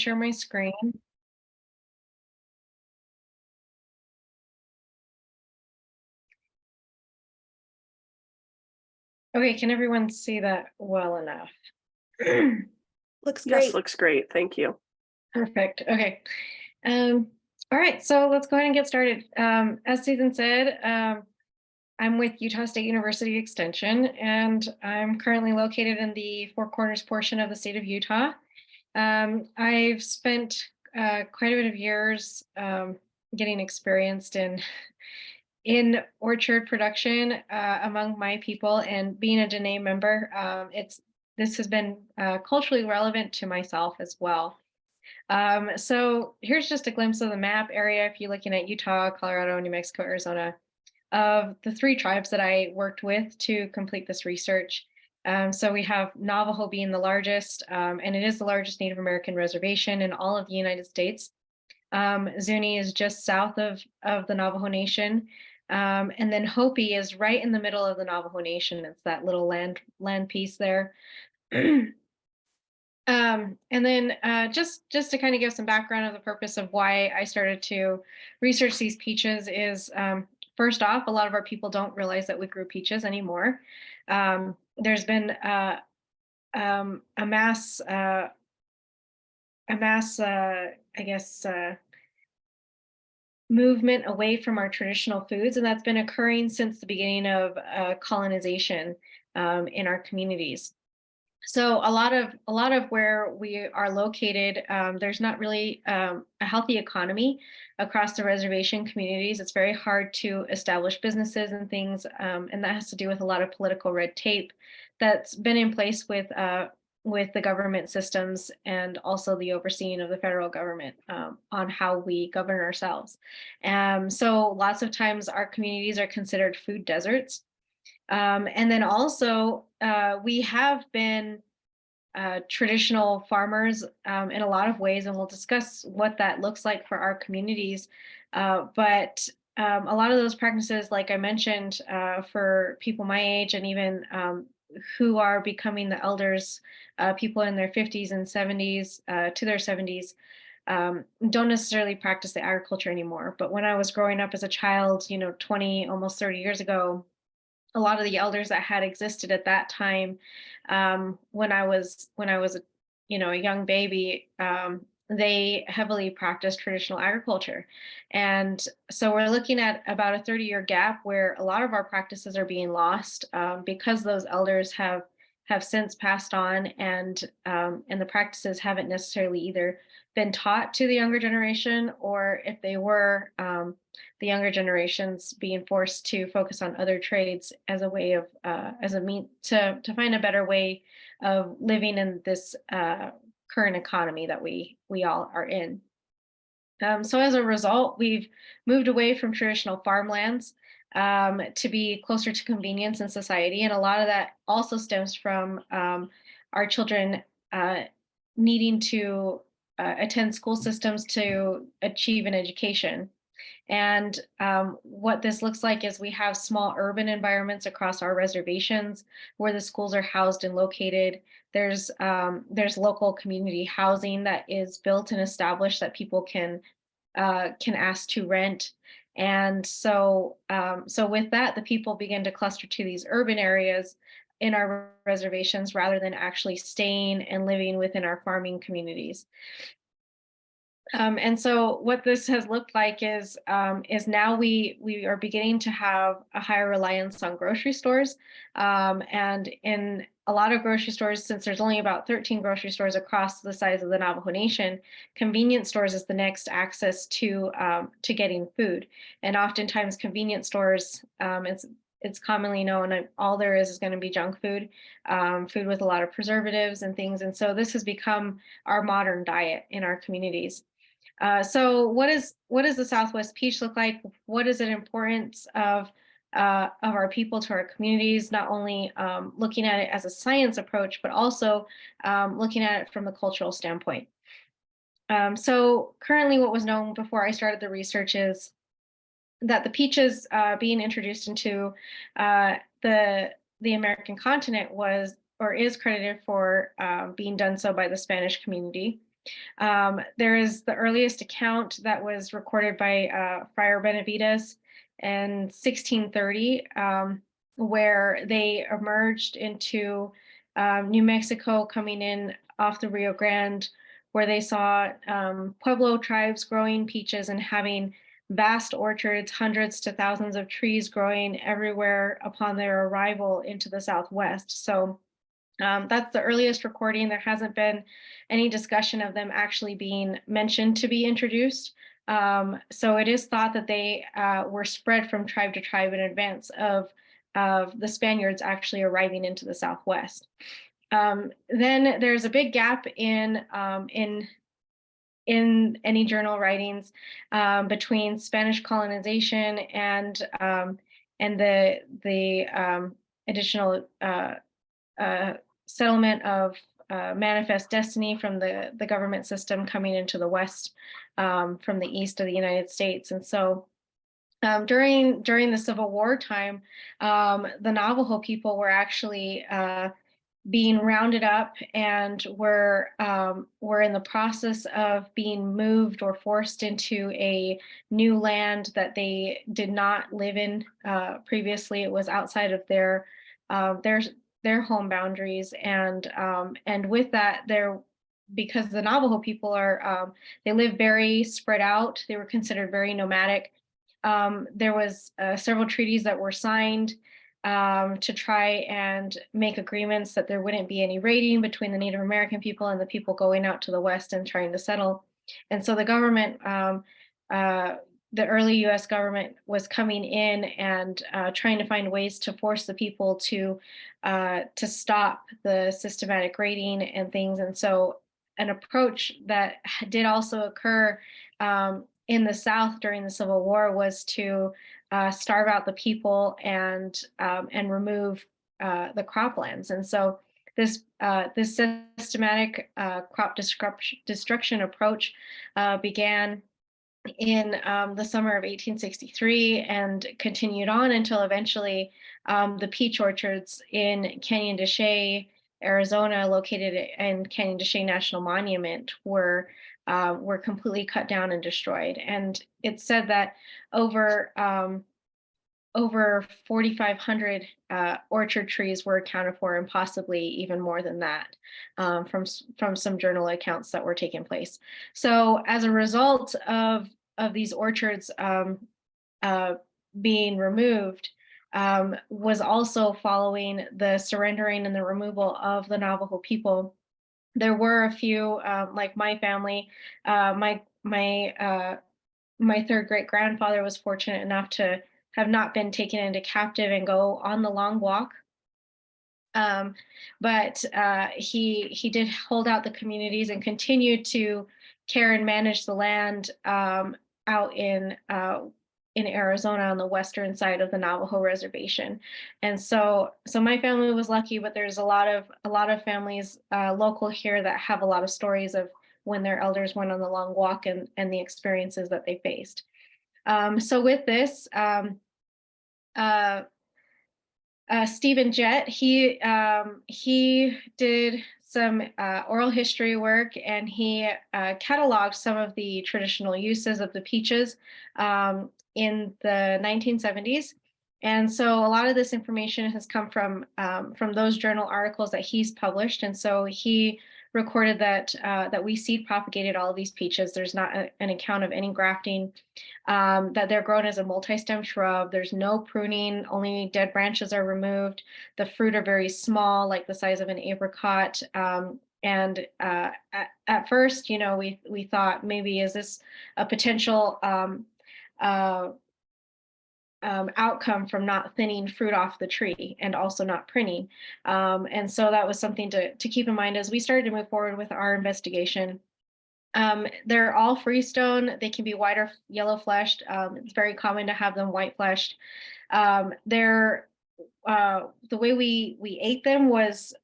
share my screen. Okay, can everyone see that well enough? Looks Yes, great. looks great. Thank you. Perfect. Okay. All right, so let's go ahead and get started. As Susan said, I'm with Utah State University Extension, and I'm currently located in the Four Corners portion of the state of Utah. I've spent quite a bit of years getting experienced in orchard production among my people, and being a Diné member. This has been culturally relevant to myself as well. So here's just a glimpse of the map area. If you're looking at Utah, Colorado, New Mexico, Arizona, of the 3 tribes that I worked with to complete this research. So we have Navajo being the largest, and it is the largest Native American reservation in all of the United States. Zuni is just south of the Navajo Nation. And then Hopi is right in the middle of the Navajo Nation. It's that little land piece there. And then just to kind of give some background of the purpose of why I started to research these peaches is, first off, a lot of our people don't realize that we grew peaches anymore. There's been a mass, I guess, movement away from our traditional foods, and that's been occurring since the beginning of colonization in our communities. So a lot of where we are located, there's not really a healthy economy across the reservation communities. It's very hard to establish businesses and things, and that has to do with a lot of political red tape that's been in place with the government systems and also the overseeing of the federal government on how we govern ourselves. So lots of times our communities are considered food deserts. And then also, we have been traditional farmers in a lot of ways, and we'll discuss what that looks like for our communities. But a lot of those practices, like I mentioned, for people my age and even who are becoming the elders, people in their 50s and 70s to their 70s, don't necessarily practice the agriculture anymore. But when I was growing up as a child, 20, almost 30 years ago, a lot of the elders that had existed at that time, when I was a young baby, they heavily practiced traditional agriculture. And so we're looking at about a 30-year gap where a lot of our practices are being lost because those elders have since passed on, and the practices haven't necessarily either been taught to the younger generation, or if they were, the younger generations being forced to focus on other trades as a way of as a mean to find a better way of living in this current economy that we all are in. So as a result, we've moved away from traditional farmlands to be closer to convenience in society, and a lot of that also stems from our children needing to attend school systems to achieve an education. And what this looks like is we have small urban environments across our reservations where the schools are housed and located. There's local community housing that is built and established that people can ask to rent. And so with that, the people begin to cluster to these urban areas in our reservations rather than actually staying and living within our farming communities. And so what this has looked like is now we are beginning to have a higher reliance on grocery stores. And in a lot of grocery stores, since there's only about 13 grocery stores across the size of the Navajo Nation, convenience stores is the next access to getting food. And oftentimes convenience stores, it's commonly known, all there is going to be junk food, food with a lot of preservatives and things. And so this has become our modern diet in our communities. So what is the Southwest peach look like? What is the importance of our people to our communities, not only looking at it as a science approach, but also looking at it from a cultural standpoint. So currently what was known before I started the research is that the peaches being introduced into the American continent was or is credited for being done so by the Spanish community. There is the earliest account that was recorded by Friar Benavides in 1630, where they emerged into New Mexico, coming in off the Rio Grande, where they saw Pueblo tribes growing peaches and having vast orchards, hundreds to thousands of trees growing everywhere upon their arrival into the Southwest. So that's the earliest recording. There hasn't been any discussion of them actually being mentioned to be introduced. So it is thought that they were spread from tribe to tribe in advance of the Spaniards actually arriving into the Southwest. Then there's a big gap in any journal writings between Spanish colonization and the additional settlement of manifest destiny from the government system coming into the West from the east of the United States. And so during the Civil War time, the Navajo people were actually being rounded up and were in the process of being moved or forced into a new land that they did not live in previously. It was outside of their home boundaries, and with that, because the Navajo people are they live very spread out. They were considered very nomadic. There was several treaties that were signed to try and make agreements that there wouldn't be any raiding between the Native American people and the people going out to the West and trying to settle. And so the government, the early US government, was coming in and trying to find ways to force the people to stop the systematic raiding and things. And so an approach that did also occur in the South during the Civil War was to starve out the people and remove the croplands. And so this systematic crop destruction approach began in the summer of 1863 and continued on until eventually the peach orchards in Canyon de Chelly, Arizona, located in Canyon de Chelly National Monument, were completely cut down and destroyed. And it's said that over 4,500 orchard trees were accounted for, and possibly even more than that from some journal accounts that were taking place. So as a result of these orchards being removed, was also following the surrendering and the removal of the Navajo people. There were a few, like my family, my third great grandfather was fortunate enough to have not been taken into captive and go on the long walk. But he did hold out the communities and continued to care and manage the land out in Arizona on the western side of the Navajo reservation. And so my family was lucky, but there's a lot of families local here that have a lot of stories of when their elders went on the long walk and the experiences that they faced. So with this, Stephen Jett, he did some oral history work, and he cataloged some of the traditional uses of the peaches in the 1970s. And so a lot of this information has come from those journal articles that he's published. And so he recorded that we seed propagated all of these peaches. There's not an account of any grafting, that they're grown as a multi-stem shrub. There's no pruning, only dead branches are removed. The fruit are very small, like the size of an apricot. And at first, we thought, maybe is this a potential outcome from not thinning fruit off the tree and also not pruning. And so that was something to keep in mind as we started to move forward with our investigation. They're all freestone. They can be white or yellow fleshed. It's very common to have them white fleshed. The way we ate them was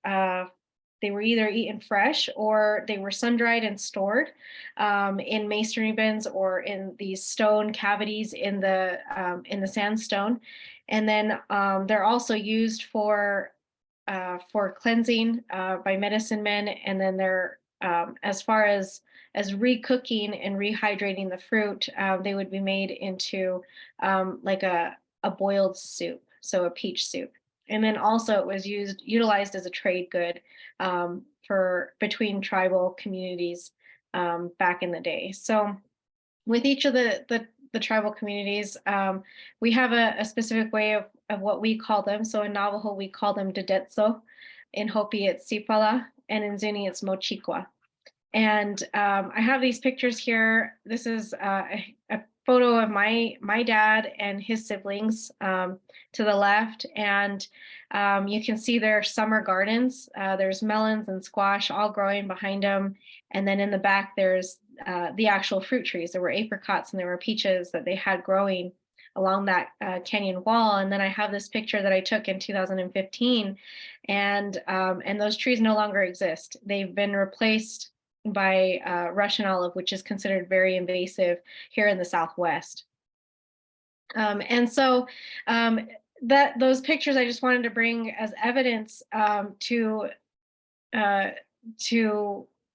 they were either eaten fresh or they were sun dried and stored in masonry bins or in these stone cavities in the sandstone. And then they're also used for cleansing by medicine men. And then they're as far as as recooking and rehydrating the fruit. They would be made into like a boiled soup, so a peach soup. And then also it was utilized as a trade good for between tribal communities back in the day. So with each of the tribal communities, we have a specific way of what we call them. So in Navajo, we call them Dedetso. In Hopi, it's Sipala. And in Zuni, it's Mochiqua. And I have these pictures here. This is a photo of my dad and his siblings to the left. And you can see their summer gardens. There's melons and squash all growing behind them. And then in the back, there's the actual fruit trees. There were apricots and there were peaches that they had growing along that canyon wall. And then I have this picture that I took in 2015, and those trees no longer exist. They've been replaced by Russian olive, which is considered very invasive here in the Southwest. And so those pictures I just wanted to bring as evidence to uh,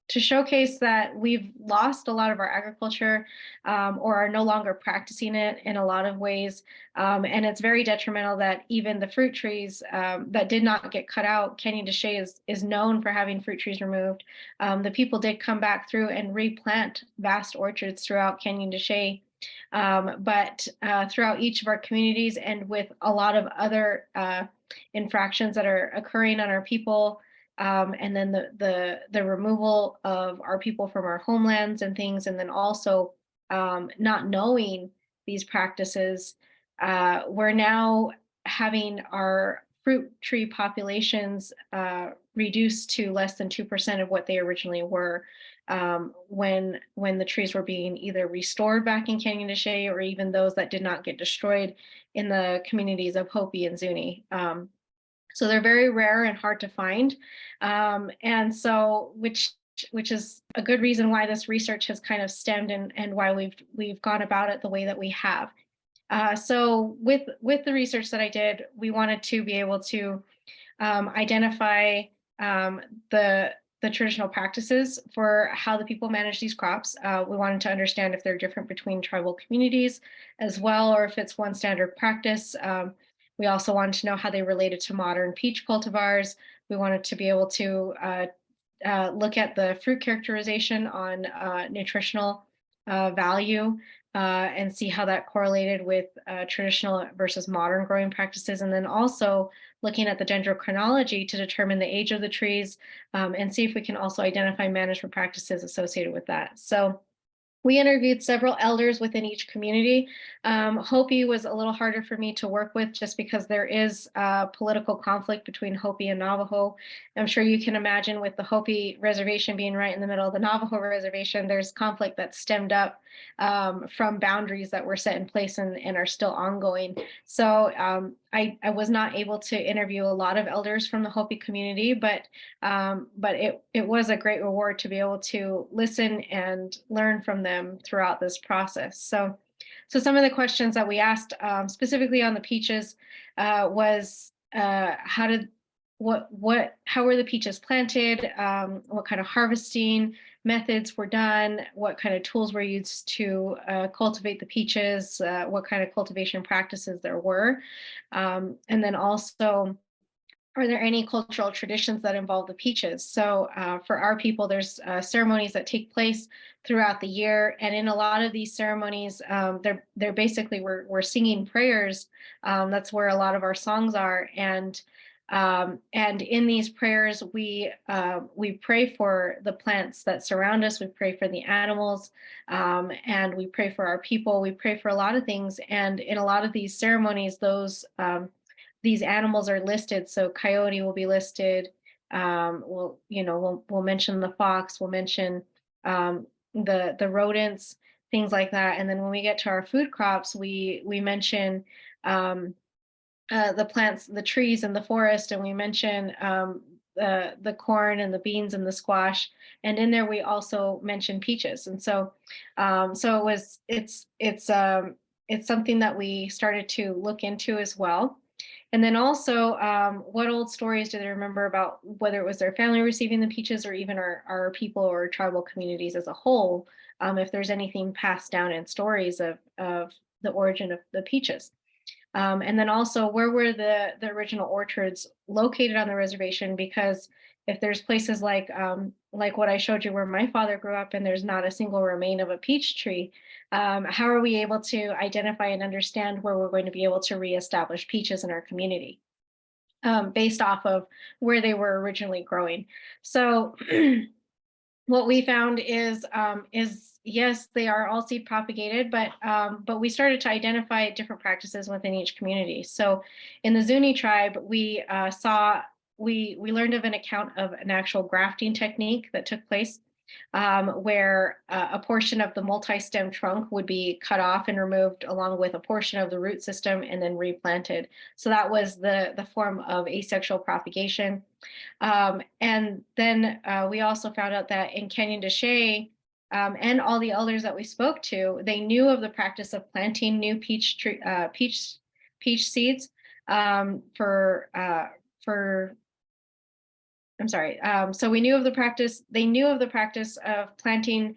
to showcase that we've lost a lot of our agriculture or are no longer practicing it in a lot of ways. And it's very detrimental that even the fruit trees that did not get cut out, Canyon de Chelly is known for having fruit trees removed. The people did come back through and replant vast orchards throughout Canyon de Chelly. But throughout each of our communities and with a lot of other infractions that are occurring on our people, and then the removal of our people from our homelands and things, and then also not knowing these practices, we're now having our fruit tree populations reduced to less than 2% of what they originally were when the trees were being either restored back in Canyon de Chelly or even those that did not get destroyed in the communities of Hopi and Zuni. So they're very rare and hard to find. And so, which is a good reason why this research has kind of stemmed and why we've gone about it the way that we have. So with the research that I did, we wanted to be able to identify the traditional practices for how the people manage these crops. We wanted to understand if they're different between tribal communities as well, or if it's one standard practice. We also wanted to know how they related to modern peach cultivars. We wanted to be able to look at the fruit characterization on nutritional value and see how that correlated with traditional versus modern growing practices. And then also looking at the dendrochronology to determine the age of the trees and see if we can also identify management practices associated with that. So we interviewed several elders within each community. Hopi was a little harder for me to work with just because there is political conflict between Hopi and Navajo. I'm sure you can imagine with the Hopi reservation being right in the middle of the Navajo reservation, there's conflict that stemmed up from boundaries that were set in place and are still ongoing. So I was not able to interview a lot of elders from the Hopi community, but it was a great reward to be able to listen and learn from them throughout this process. So some of the questions that we asked specifically on the peaches was how were the peaches planted? What kind of harvesting methods were done? What kind of tools were used to cultivate the peaches? What kind of cultivation practices there were? And then also, are there any cultural traditions that involve the peaches? So for our people, there's ceremonies that take place throughout the year. And in a lot of these ceremonies, they're basically, we're singing prayers. That's where a lot of our songs are. And in these prayers, we pray for the plants that surround us. We pray for the animals, and we pray for our people. We pray for a lot of things. And in a lot of these ceremonies, these animals are listed. So coyote will be listed. We'll mention the fox. We'll mention the rodents, things like that. And then when we get to our food crops, we mention the plants, the trees in the forest, and we mention the corn and the beans and the squash. And in there, we also mention peaches. And so it's something that we started to look into as well. And then also, what old stories do they remember about whether it was their family receiving the peaches or even our people or tribal communities as a whole, if there's anything passed down in stories of the origin of the peaches. And then also, where were the original orchards located on the reservation? Because if there's places like what I showed you where my father grew up and there's not a single remain of a peach tree, how are we able to identify and understand where we're going to be able to reestablish peaches in our community based off of where they were originally growing? So what we found is yes, they are all seed propagated, but we started to identify different practices within each community. So in the Zuni tribe, we learned of an account of an actual grafting technique that took place, where a portion of the multi-stem trunk would be cut off and removed along with a portion of the root system and then replanted. So that was the form of asexual propagation. And then we also found out that in Canyon de Chelly, and all the elders that we spoke to, they knew of the practice of planting new peach seeds for I'm sorry. So we knew of the practice. They knew of the practice of planting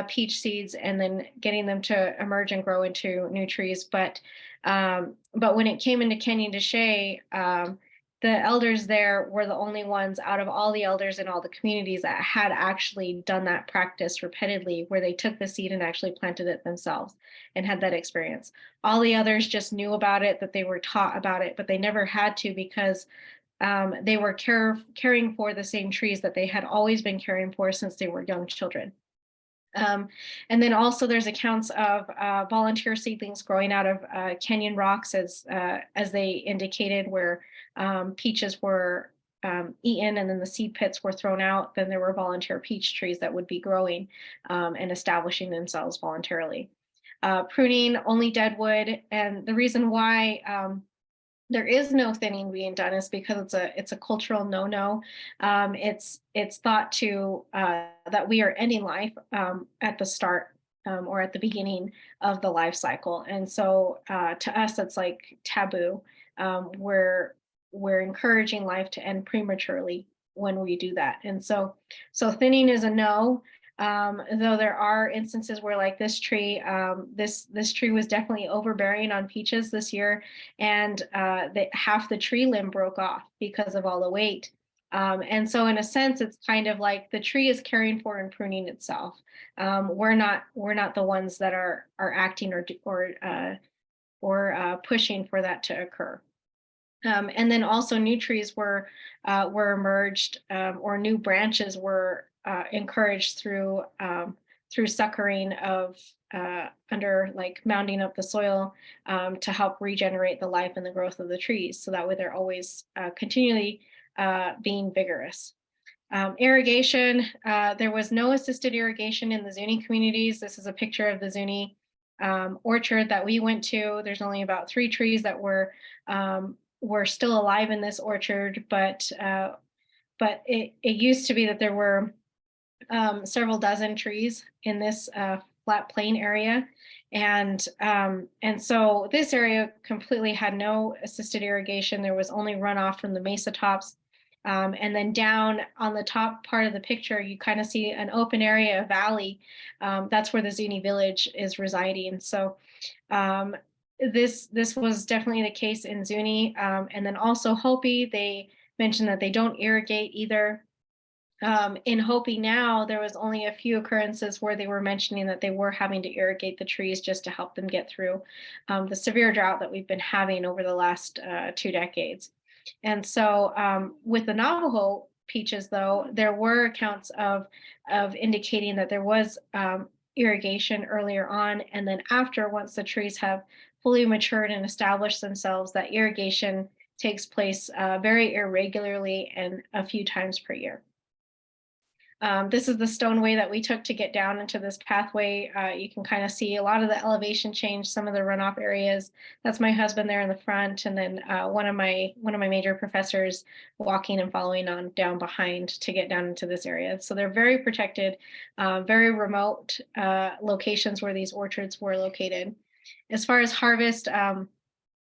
peach seeds and then getting them to emerge and grow into new trees. But when it came into Canyon de Chelly, the elders there were the only ones out of all the elders in all the communities that had actually done that practice repeatedly, where they took the seed and actually planted it themselves and had that experience. All the others just knew about it, that they were taught about it, but they never had to because they were caring for the same trees that they had always been caring for since they were young children. Um, and then also there's accounts of volunteer seedlings growing out of canyon rocks as they indicated, where peaches were eaten and then the seed pits were thrown out. Then there were volunteer peach trees that would be growing and establishing themselves voluntarily. Pruning, only dead wood. And the reason why there is no thinning being done is because it's a cultural no-no. It's thought to that we are ending life at the start or at the beginning of the life cycle, and so to us it's like taboo. We're encouraging life to end prematurely when we do that, and so thinning is a no. Though there are instances where, like this tree, this tree was definitely overbearing on peaches this year, and half the tree limb broke off because of all the weight. And so, in a sense, it's kind of like the tree is caring for and pruning itself. We're not the ones that are acting or pushing for that to occur. And then also new trees were emerged, or new branches were encouraged through suckering of under like mounding up the soil to help regenerate the life and the growth of the trees. So that way they're always continually being vigorous. Irrigation, there was no assisted irrigation in the Zuni communities. This is a picture of the Zuni orchard that we went to. There's only about 3 trees that were still alive in this orchard, but it used to be that there were several dozen trees in this flat plain area. And so this area completely had no assisted irrigation. There was only runoff from the mesa tops. And then down on the top part of the picture, you kind of see an open area, a valley. That's where the Zuni village is residing. So this was definitely the case in Zuni. And then also Hopi, they mentioned that they don't irrigate either. In Hopi now, there was only a few occurrences where they were mentioning that they were having to irrigate the trees just to help them get through the severe drought that we've been having over the last 2 decades. And so with the Navajo peaches, though, there were accounts of indicating that there was irrigation earlier on, and then after, once the trees have fully matured and established themselves, that irrigation takes place very irregularly and a few times per year. This is the stoneway that we took to get down into this pathway. You can kind of see a lot of the elevation change, some of the runoff areas. That's my husband there in the front, and then one of my major professors walking and following on down behind to get down into this area. So they're very protected, very remote locations where these orchards were located. As far as harvest,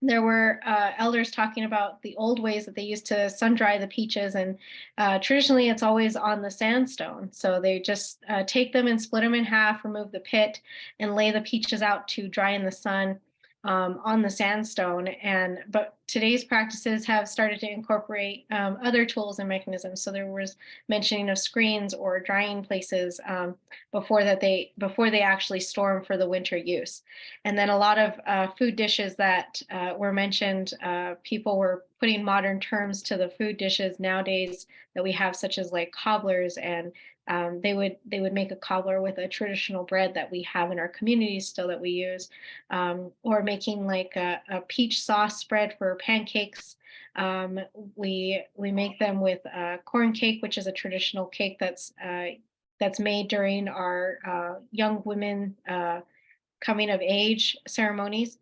there were elders talking about the old ways that they used to sun dry the peaches, and traditionally it's always on the sandstone. So they just take them and split them in half, remove the pit, and lay the peaches out to dry in the sun on the sandstone. And but today's practices have started to incorporate other tools and mechanisms. So there was mentioning of screens or drying places before they actually store them for the winter use. And then a lot of food dishes that were mentioned, people were putting modern terms to the food dishes nowadays that we have, such as like cobblers, and they would make a cobbler with a traditional bread that we have in our communities still that we use, or making like a peach sauce spread for pancakes. We make them with corn cake, which is a traditional cake that's made during our young women coming of age ceremonies.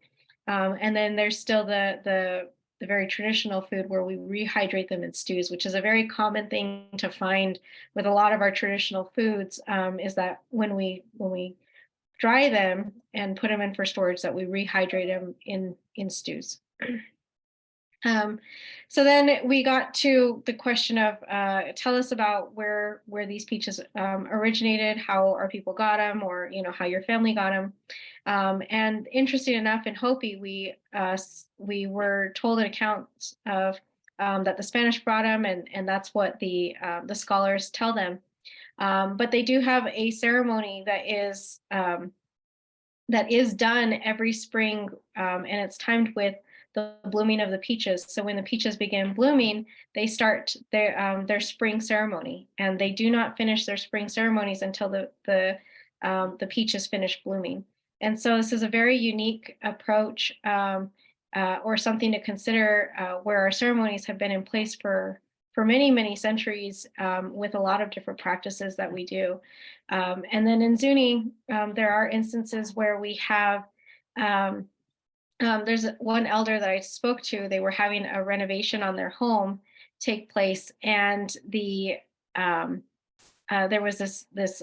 And then there's still the very traditional food where we rehydrate them in stews, which is a very common thing to find with a lot of our traditional foods. Is that when we dry them and put them in for storage, that we rehydrate them in stews. Um, so then we got to the question of tell us about where these peaches originated, how our people got them, or how your family got them. And interesting enough, in Hopi, we were told an account of that the Spanish brought them, and that's what the scholars tell them. But they do have a ceremony that is done every spring, and it's timed with the blooming of the peaches. So when the peaches begin blooming, they start their spring ceremony, and they do not finish their spring ceremonies until the peaches finish blooming. And so this is a very unique approach, or something to consider, where our ceremonies have been in place for many, many centuries, with a lot of different practices that we do. And then in Zuni, there are instances where we have, there's one elder that I spoke to, they were having a renovation on their home take place, and there was this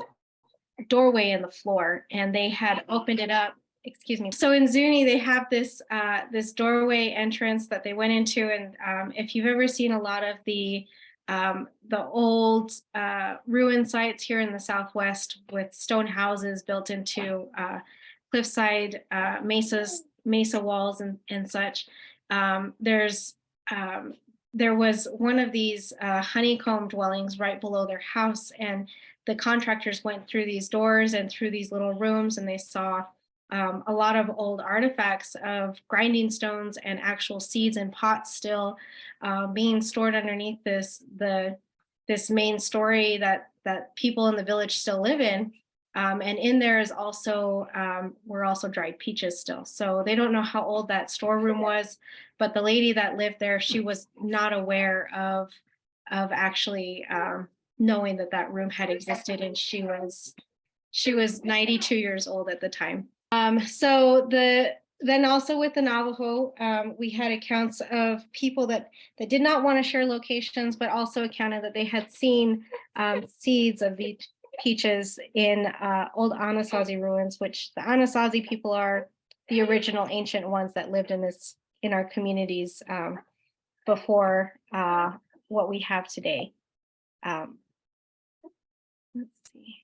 doorway in the floor, and they had opened it up. Excuse me. So in Zuni, they have this doorway entrance that they went into, and if you've ever seen a lot of the old ruin sites here in the Southwest with stone houses built into cliffside mesa walls and such, there was one of these honeycomb dwellings right below their house, and the contractors went through these doors and through these little rooms, and they saw a lot of old artifacts of grinding stones and actual seeds and pots still being stored underneath this main story that people in the village still live in. And in there is also were also dried peaches still. So they don't know how old that storeroom was, but the lady that lived there, she was not aware of actually knowing that room had existed, and she was 92 years old at the time. So then also with the Navajo, we had accounts of people that did not want to share locations, but also accounted that they had seen seeds of the peaches in old Anasazi ruins, which the Anasazi people are the original ancient ones that lived in our communities before what we have today. Let's see.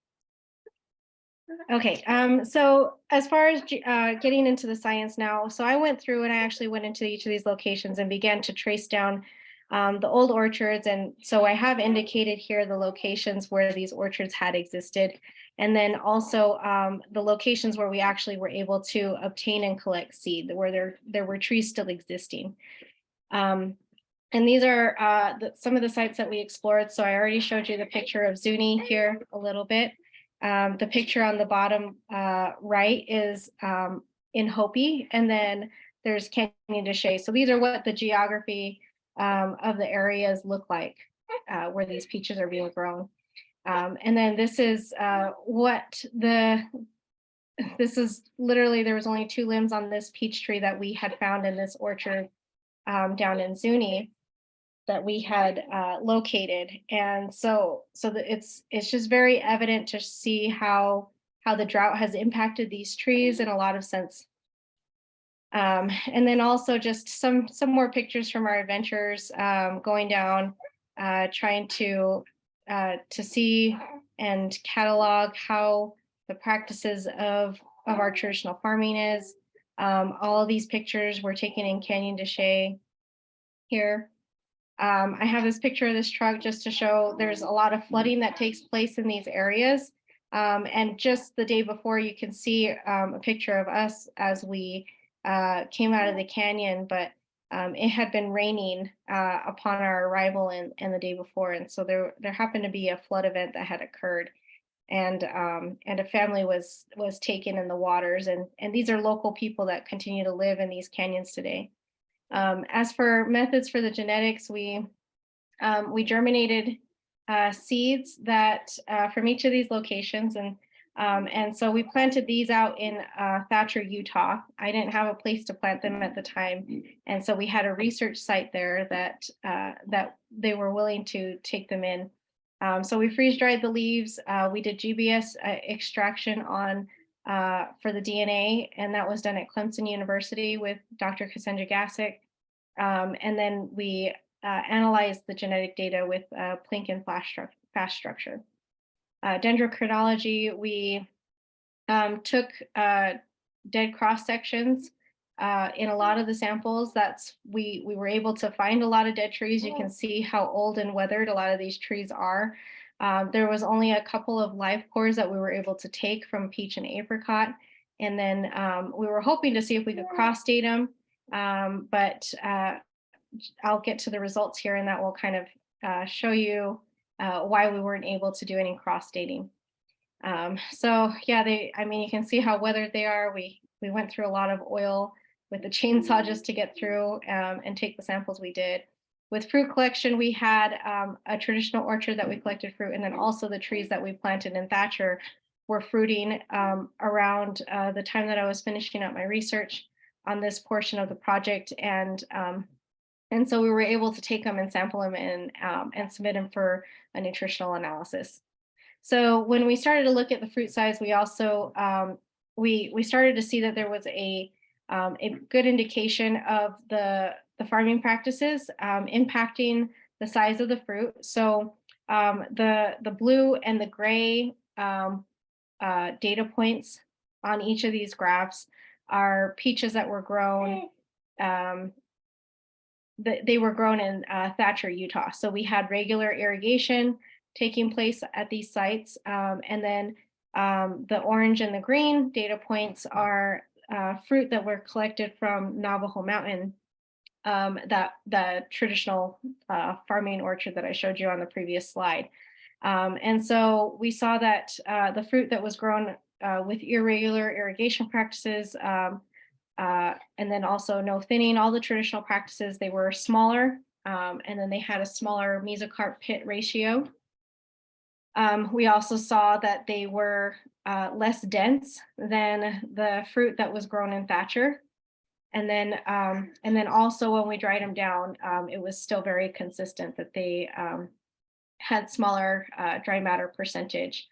Okay, so as far as getting into the science now, so I went through and I actually went into each of these locations and began to trace down the old orchards. And so I have indicated here the locations where these orchards had existed. And then also the locations where we actually were able to obtain and collect seed, where there were trees still existing. And these are some of the sites that we explored. So I already showed you the picture of Zuni here a little bit. The picture on the bottom right is in Hopi, and then there's Canyon de Chelly. So these are what the geography of the areas look like where these peaches are being grown. And then this is this is literally, there was only 2 limbs on this peach tree that we had found in this orchard down in Zuni that we had located. And so it's just very evident to see how the drought has impacted these trees in a lot of sense. And then also just some more pictures from our adventures, going down, trying to see and catalog how the practices of our traditional farming is. All of these pictures were taken in Canyon de Chelly here. I have this picture of this truck just to show there's a lot of flooding that takes place in these areas. And just the day before, you can see a picture of us as we came out of the canyon, but it had been raining upon our arrival and the day before. And so there happened to be a flood event that had occurred. And a family was taken in the waters. And these are local people that continue to live in these canyons today. As for methods for the genetics, we germinated seeds that from each of these locations, and so we planted these out in Thatcher, Utah. I didn't have a place to plant them at the time, and so we had a research site there that they were willing to take them in. So we freeze dried the leaves. We did GBS extraction on for the DNA, and that was done at Clemson University with Dr. Cassandra Gassick. And then we analyzed the genetic data with Plink fast structure. Dendrochronology, we took dead cross sections in a lot of the samples. We were able to find a lot of dead trees. You can see how old and weathered a lot of these trees are. There was only a couple of live cores that we were able to take from peach and apricot. And then we were hoping to see if we could cross date them. But I'll get to the results here, and that will kind of show you why we weren't able to do any cross dating. So yeah, I mean, you can see how weathered they are. We went through a lot of oil with the chainsaw just to get through and take the samples we did. With fruit collection, we had a traditional orchard that we collected fruit, and then also the trees that we planted in Thatcher were fruiting around the time that I was finishing up my research on this portion of the project. And so we were able to take them and sample them and submit them for a nutritional analysis. So when we started to look at the fruit size, we also we started to see that there was a good indication of the farming practices impacting the size of the fruit. So the blue and the gray data points on each of these graphs are peaches that were grown. They were grown in Thatcher, Utah. So we had regular irrigation taking place at these sites. And then the orange and the green data points are fruit that were collected from Navajo Mountain, that the traditional farming orchard that I showed you on the previous slide. And so we saw that the fruit that was grown with irregular irrigation practices, and then also no thinning, all the traditional practices, they were smaller, and then they had a smaller mesocarp pit ratio. We also saw that they were less dense than the fruit that was grown in Thatcher. And then also when we dried them down, it was still very consistent that they had smaller dry matter percentage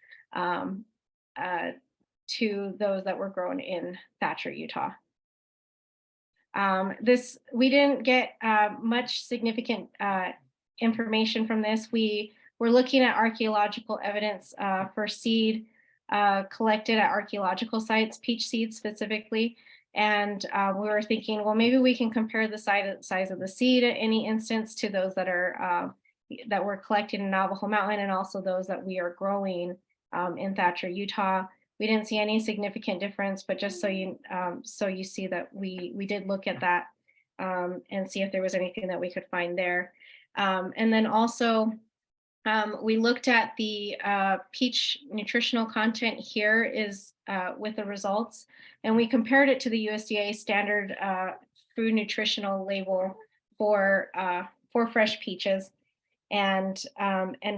to those that were grown in Thatcher, Utah. We didn't get much significant information from this. We were looking at archaeological evidence for seed collected at archaeological sites, peach seeds specifically. And we were thinking, well, maybe we can compare the size of the seed at any instance to those that are that were collected in Navajo Mountain, and also those that we are growing in Thatcher, Utah. We didn't see any significant difference, but just so you see that we did look at that and see if there was anything that we could find there. And then also we looked at the peach nutritional content here is with the results, and we compared it to the USDA standard food nutritional label for fresh peaches, and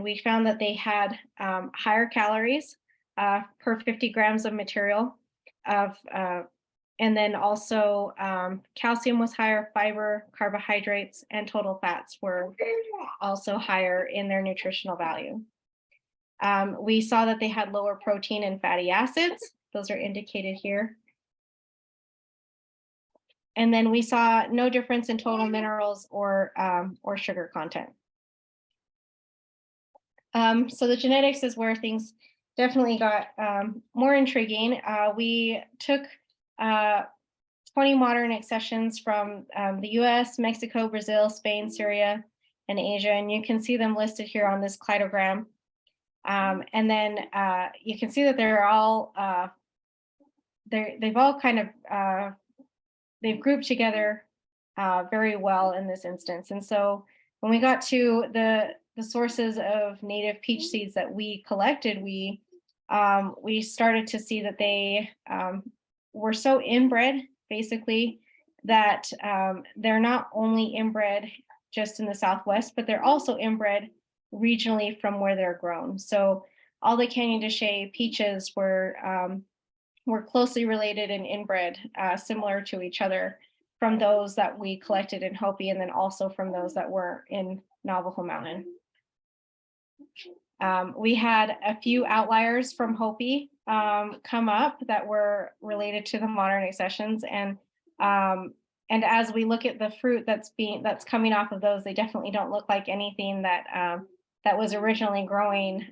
we found that they had higher calories per 50 grams of material and then also calcium was higher, fiber, carbohydrates, and total fats were also higher in their nutritional value. We saw that they had lower protein and fatty acids. Those are indicated here. And then we saw no difference in total minerals or sugar content. So the genetics is where things definitely got more intriguing. We took 20 modern accessions from the US, Mexico, Brazil, Spain, Syria, and Asia. And you can see them listed here on this cladogram. And then you can see that they're all, they've all kind of, they've grouped together very well in this instance. And so when we got to the sources of native peach seeds that we collected, we started to see that they were so inbred, basically, that they're not only inbred just in the Southwest, but they're also inbred regionally from where they're grown. So all the Canyon de Chelly peaches were closely related and inbred, similar to each other, from those that we collected in Hopi, and then also from those that were in Navajo Mountain. We had a few outliers from Hopi come up that were related to the modern accessions, and as we look at the fruit that's coming off of those, they definitely don't look like anything that that was originally growing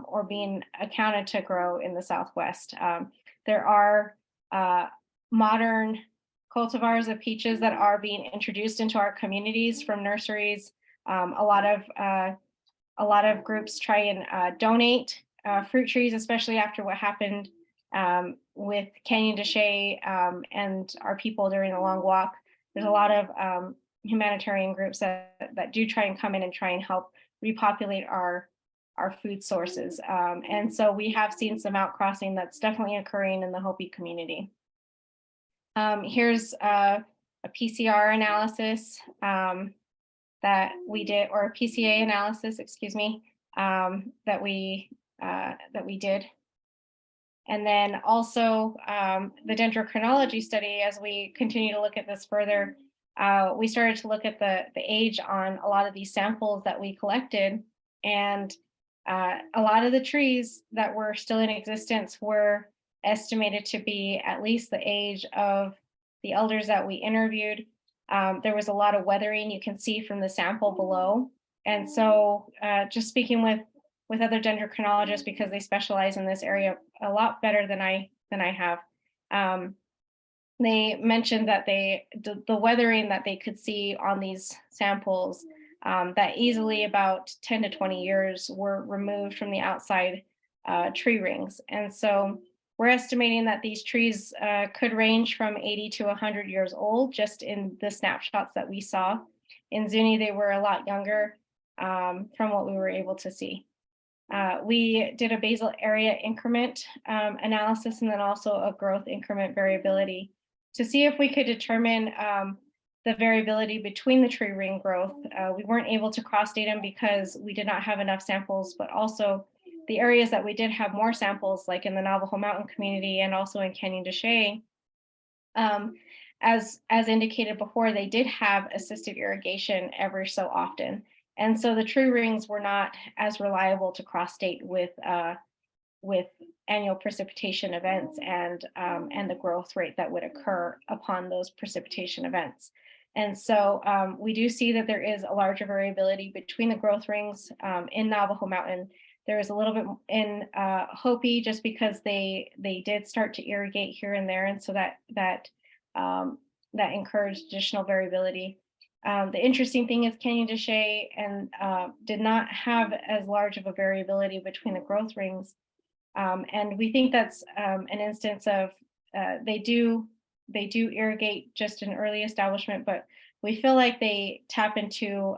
or being accounted to grow in the Southwest. There are modern cultivars of peaches that are being introduced into our communities from nurseries. A lot of groups try and donate fruit trees, especially after what happened with Canyon de Chelly and our people during the long walk. There's a lot of humanitarian groups that do try and come in and try and help repopulate our food sources. And so we have seen some outcrossing that's definitely occurring in the Hopi community. Here's a PCR analysis that we did, or a PCA analysis, excuse me, that we did. And then also the dendrochronology study, as we continue to look at this further, we started to look at the age on a lot of these samples that we collected. And a lot of the trees that were still in existence were estimated to be at least the age of the elders that we interviewed. There was a lot of weathering you can see from the sample below. And so just speaking with other dendrochronologists, because they specialize in this area a lot better than I have, they mentioned that the weathering that they could see on these samples, that easily about 10 to 20 years were removed from the outside tree rings. And so we're estimating that these trees could range from 80 to 100 years old, just in the snapshots that we saw. In Zuni, they were a lot younger from what we were able to see. We did a basal area increment analysis, and then also a growth increment variability to see if we could determine the variability between the tree ring growth. We weren't able to cross-date them because we did not have enough samples, but also the areas that we did have more samples, like in the Navajo Mountain community and also in Canyon de Chelly, as indicated before, they did have assisted irrigation every so often. And so the tree rings were not as reliable to cross-date with annual precipitation events and the growth rate that would occur upon those precipitation events. And so we do see that there is a larger variability between the growth rings in Navajo Mountain. There is a little bit in Hopi, just because they did start to irrigate here and there, and so that encouraged additional variability. The interesting thing is Canyon de Chelly and did not have as large of a variability between the growth rings. And we think that's an instance of they do irrigate just an early establishment, but we feel like they tap into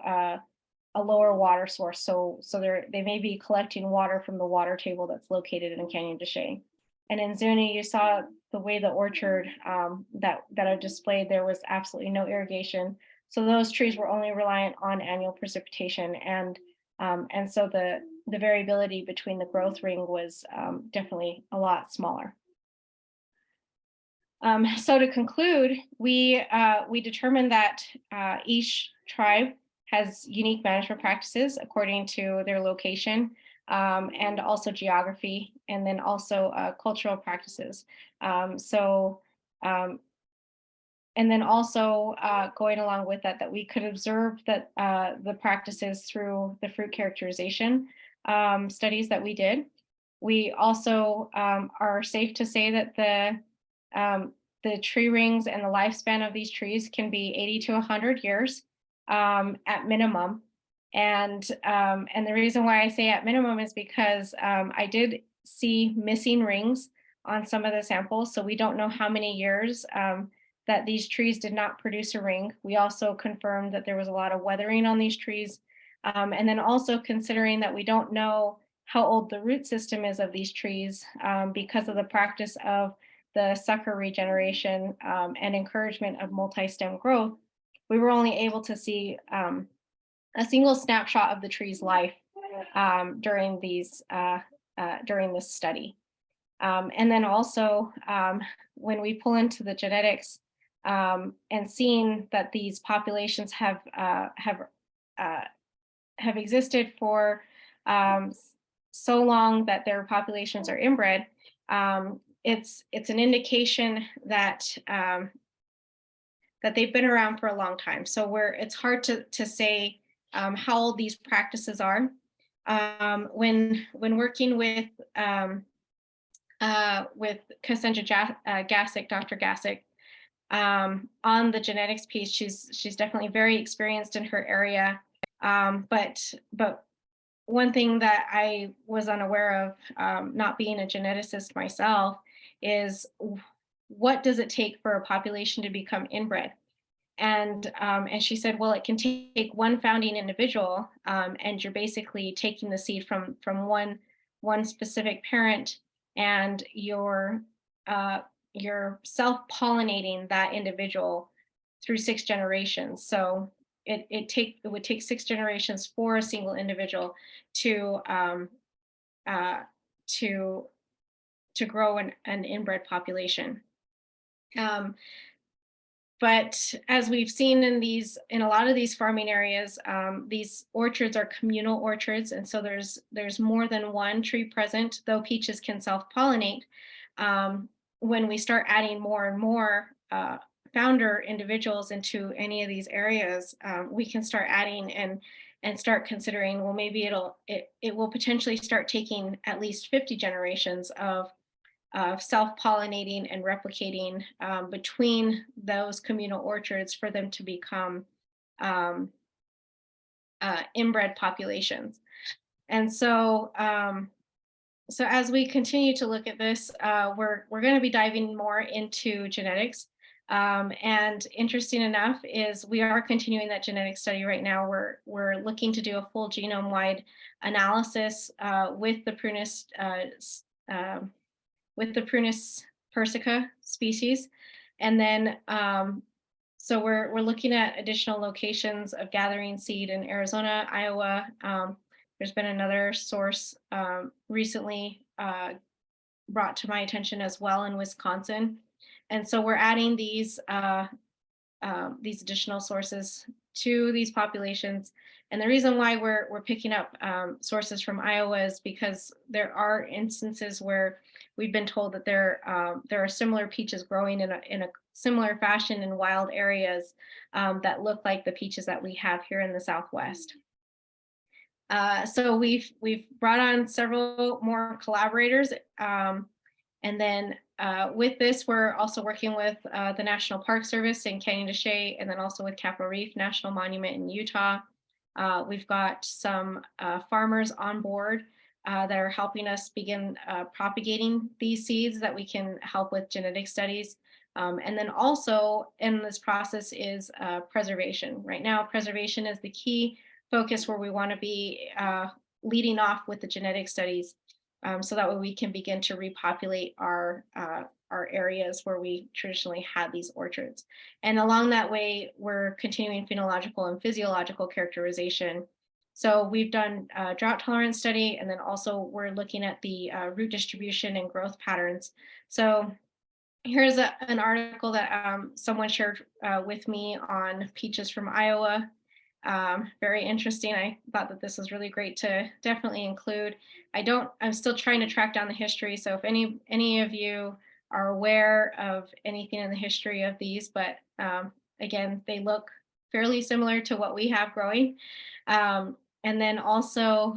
a lower water source. So they may be collecting water from the water table that's located in Canyon de Chelly. And in Zuni, you saw the way the orchard that are displayed, there was absolutely no irrigation. So those trees were only reliant on annual precipitation, and so the variability between the growth ring was definitely a lot smaller. So to conclude, we determined that each tribe has unique management practices according to their location and also geography, and then also cultural practices. and then also going along with that, that we could observe that the practices through the fruit characterization studies that we did. We also are safe to say that the tree rings and the lifespan of these trees can be 80 to 100 years at minimum. And the reason why I say at minimum is because I did see missing rings on some of the samples, so we don't know how many years that these trees did not produce a ring. We also confirmed that there was a lot of weathering on these trees. And then also considering that we don't know how old the root system is of these trees because of the practice of the sucker regeneration and encouragement of multi-stem growth, we were only able to see a single snapshot of the tree's life during this study. And then also when we pull into the genetics and seeing that these populations have existed for so long that their populations are inbred, it's an indication that that they've been around for a long time. So it's hard to say how old these practices are. When working with Cassandra Gassick, Dr. Gassick, on the genetics piece, she's definitely very experienced in her area. But one thing that I was unaware of, not being a geneticist myself, is what does it take for a population to become inbred? And she said, well, it can take one founding individual, and you're basically taking the seed from one specific parent, and you're self-pollinating that individual through 6 generations. So it would take 6 generations for a single individual to grow an inbred population. But as we've seen in a lot of these farming areas, these orchards are communal orchards, and so there's more than one tree present. Though peaches can self-pollinate, when we start adding more and more founder individuals into any of these areas, we can start adding and start considering, well, maybe it will potentially start taking at least 50 generations of self-pollinating and replicating between those communal orchards for them to become inbred populations. And so as we continue to look at this, we're going to be diving more into genetics. And interesting enough is we are continuing that genetic study right now. We're looking to do a full genome-wide analysis with the Prunus persica species. And then, so we're looking at additional locations of gathering seed in Arizona, Iowa. There's been another source recently brought to my attention as well in Wisconsin. And so we're adding these additional sources to these populations. And the reason why we're picking up sources from Iowa is because there are instances where we've been told that there are similar peaches growing in a similar fashion in wild areas that look like the peaches that we have here in the Southwest. So we've brought on several more collaborators, and then with this, we're also working with the National Park Service in Canyon de Chelly, and then also with Capitol Reef National Monument in Utah. We've got some farmers on board that are helping us begin propagating these seeds that we can help with genetic studies. And then also in this process is preservation. Right now, preservation is the key focus where we want to be leading off with the genetic studies, so that way we can begin to repopulate our areas where we traditionally had these orchards. And along that way, we're continuing phenological and physiological characterization. So we've done a drought tolerance study, and then also we're looking at the root distribution and growth patterns. So here's an article that someone shared with me on peaches from Iowa. Very interesting. I thought that this was really great to definitely include. I'm still trying to track down the history. So if any of you are aware of anything in the history of these, but again, they look fairly similar to what we have growing. And then also,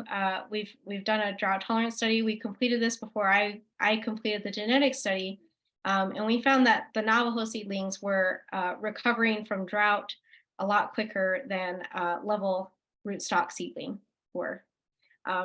we've done a drought tolerance study. We completed this before I completed the genetic study, and we found that the Navajo seedlings were recovering from drought a lot quicker than level rootstock seedling were.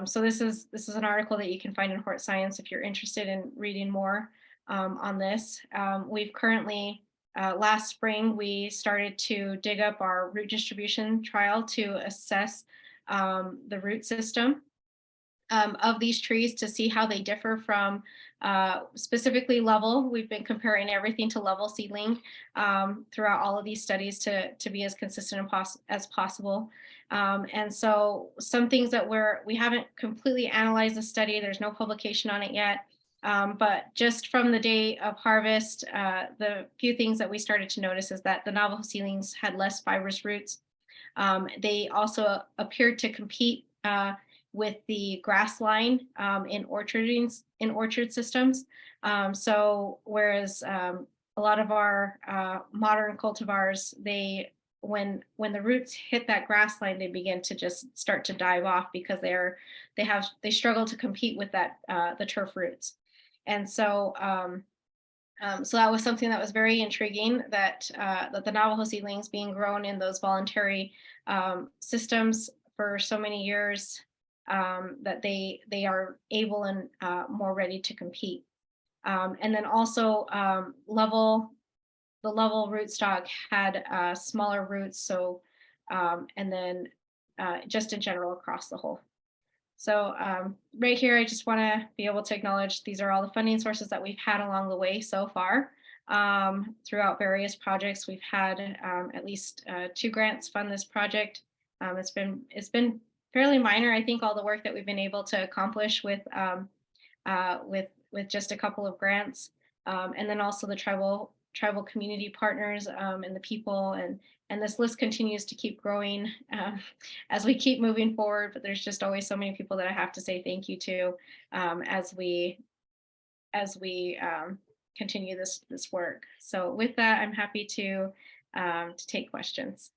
So this is an article that you can find in Hort Science if you're interested in reading more on this. We've currently last spring we started to dig up our root distribution trial to assess the root system of these trees to see how they differ from specifically level. We've been comparing everything to level seedling throughout all of these studies to be as consistent as possible. And so some things that we haven't completely analyzed the study, there's no publication on it yet. But just from the day of harvest, the few things that we started to notice is that the Navajo seedlings had less fibrous roots. They also appeared to compete with the grass line in orchard systems. So whereas a lot of our modern cultivars, when the roots hit that grass line, they begin to just start to dive off because they struggle to compete with that the turf roots. And so so that was something that was very intriguing, that the Navajo seedlings being grown in those voluntary systems for so many years, that they are able and more ready to compete. And then also the level rootstock had smaller roots, so and then just in general across the whole. So right here, I just want to be able to acknowledge these are all the funding sources that we've had along the way so far. Throughout various projects, we've had at least 2 grants fund this project. It's been fairly minor, I think, all the work that we've been able to accomplish with just a couple of grants, and then also the tribal community partners and the people, and this list continues to keep growing as we keep moving forward. But there's just always so many people that I have to say thank you to as we continue this work. So with that, I'm happy to take questions.